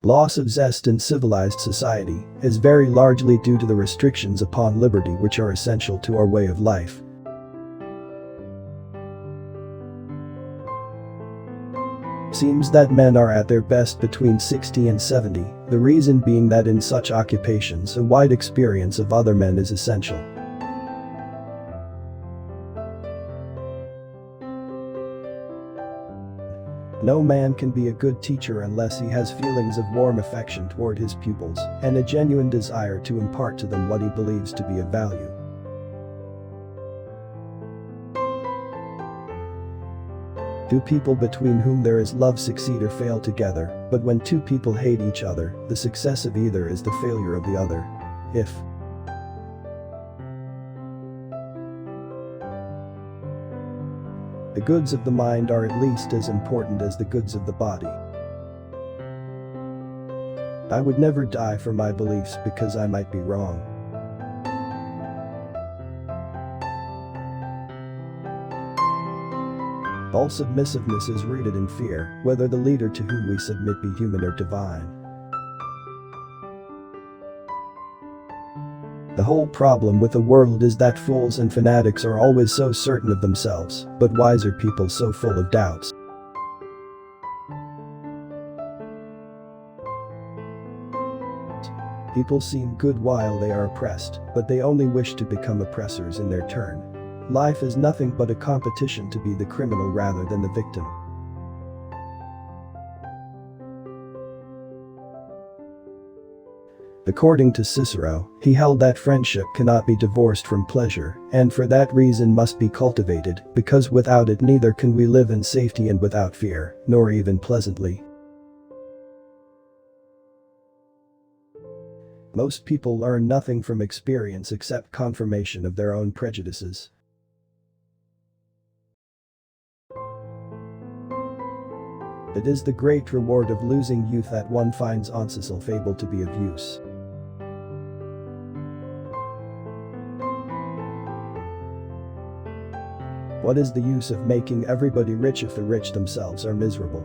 Loss of zest in civilized society is very largely due to the restrictions upon liberty which are essential to our way of life. Seems that men are at their best between 60 and 70, the reason being that in such occupations a wide experience of other men is essential. No man can be a good teacher unless he has feelings of warm affection toward his pupils and a genuine desire to impart to them what he believes to be of value. Two people between whom there is love succeed or fail together, but when two people hate each other, the success of either is the failure of the other. If the goods of the mind are at least as important as the goods of the body. I would never die for my beliefs because I might be wrong. All submissiveness is rooted in fear, whether the leader to whom we submit be human or divine. The whole problem with the world is that fools and fanatics are always so certain of themselves, but wiser people so full of doubts. People seem good while they are oppressed, but they only wish to become oppressors in their turn. Life is nothing but a competition to be the criminal rather than the victim. According to Cicero, he held that friendship cannot be divorced from pleasure, and for that reason must be cultivated, because without it neither can we live in safety and without fear, nor even pleasantly. Most people learn nothing from experience except confirmation of their own prejudices. It is the great reward of losing youth that one finds Ancesal fable to be of use. What is the use of making everybody rich if the rich themselves are miserable?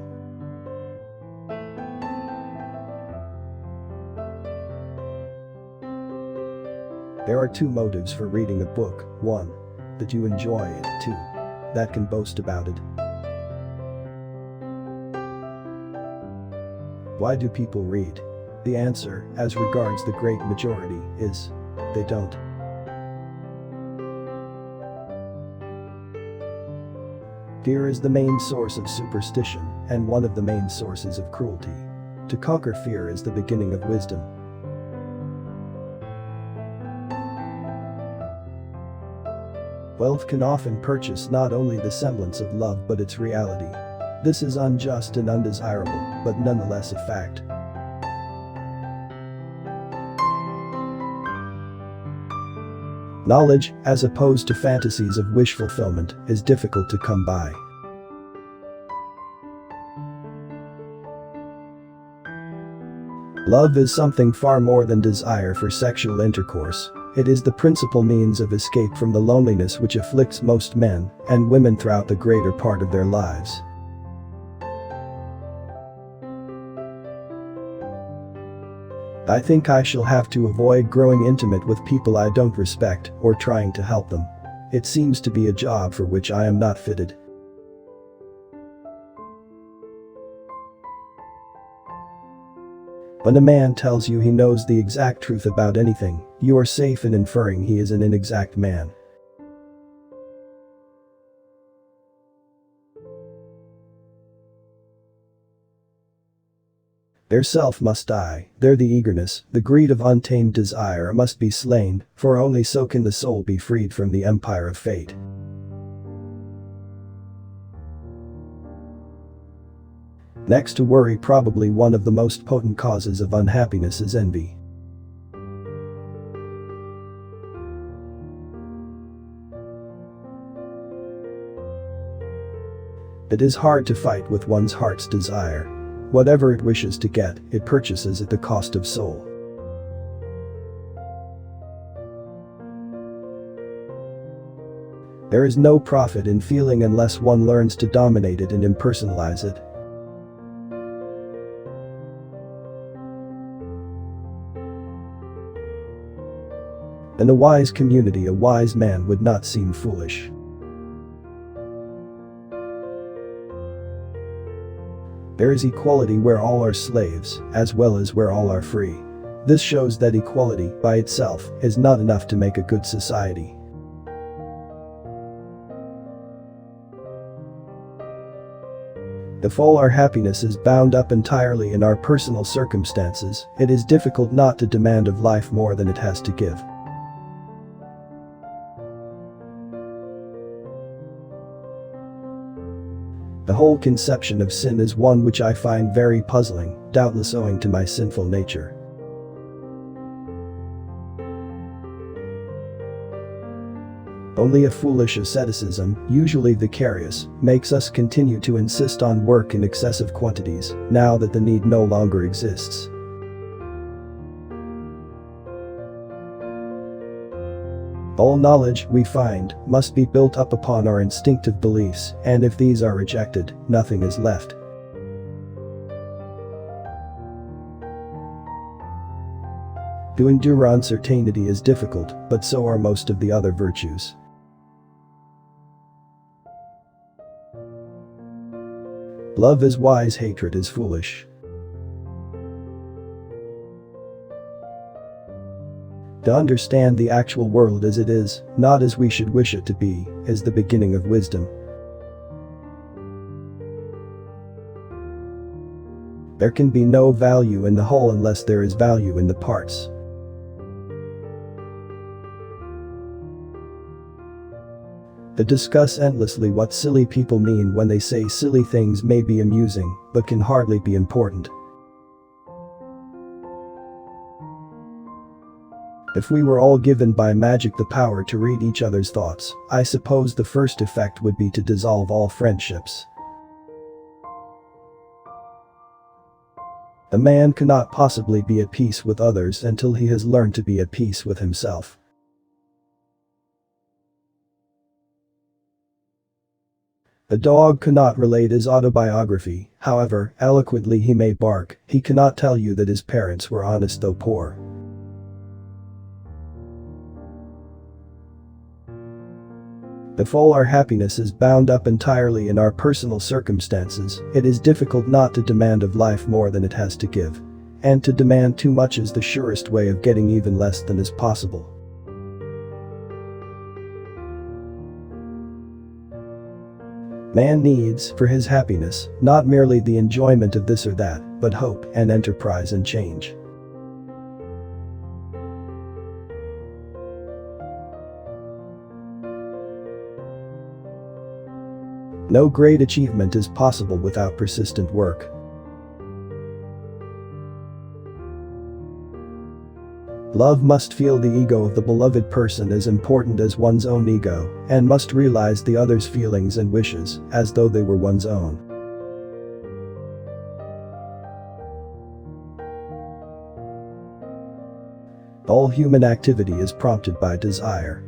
There are two motives for reading a book: 1. That you enjoy it, 2. That can boast about it. Why do people read? The answer, as regards the great majority, is they don't. Fear is the main source of superstition, and one of the main sources of cruelty. To conquer fear is the beginning of wisdom. Wealth can often purchase not only the semblance of love but its reality. This is unjust and undesirable, but nonetheless a fact. Knowledge, as opposed to fantasies of wish fulfillment, is difficult to come by. Love is something far more than desire for sexual intercourse. It is the principal means of escape from the loneliness which afflicts most men and women throughout the greater part of their lives. I think I shall have to avoid growing intimate with people I don't respect or trying to help them. It seems to be a job for which I am not fitted. When a man tells you he knows the exact truth about anything, you are safe in inferring he is an inexact man. Their self must die, there the eagerness, the greed of untamed desire must be slain, for only so can the soul be freed from the empire of fate. Next to worry, probably one of the most potent causes of unhappiness is envy. It is hard to fight with one's heart's desire. Whatever it wishes to get, it purchases at the cost of soul. There is no profit in feeling unless one learns to dominate it and impersonalize it. In a wise community, a wise man would not seem foolish. There is equality where all are slaves, as well as where all are free. This shows that equality, by itself, is not enough to make a good society. If all our happiness is bound up entirely in our personal circumstances, it is difficult not to demand of life more than it has to give. The whole conception of sin is one which I find very puzzling, doubtless owing to my sinful nature. Only a foolish asceticism, usually vicarious, makes us continue to insist on work in excessive quantities, now that the need no longer exists. All knowledge, we find, must be built up upon our instinctive beliefs, and if these are rejected, nothing is left. To endure uncertainty is difficult, but so are most of the other virtues. Love is wise, hatred is foolish. To understand the actual world as it is, not as we should wish it to be, is the beginning of wisdom. There can be no value in the whole unless there is value in the parts. To discuss endlessly what silly people mean when they say silly things may be amusing, but can hardly be important. If we were all given by magic the power to read each other's thoughts, I suppose the first effect would be to dissolve all friendships. A man cannot possibly be at peace with others until he has learned to be at peace with himself. A dog cannot relate his autobiography, however eloquently he may bark. He cannot tell you that his parents were honest though poor. If all our happiness is bound up entirely in our personal circumstances, it is difficult not to demand of life more than it has to give. And to demand too much is the surest way of getting even less than is possible. Man needs, for his happiness, not merely the enjoyment of this or that, but hope and enterprise and change. No great achievement is possible without persistent work. Love must feel the ego of the beloved person as important as one's own ego, and must realize the other's feelings and wishes as though they were one's own. All human activity is prompted by desire.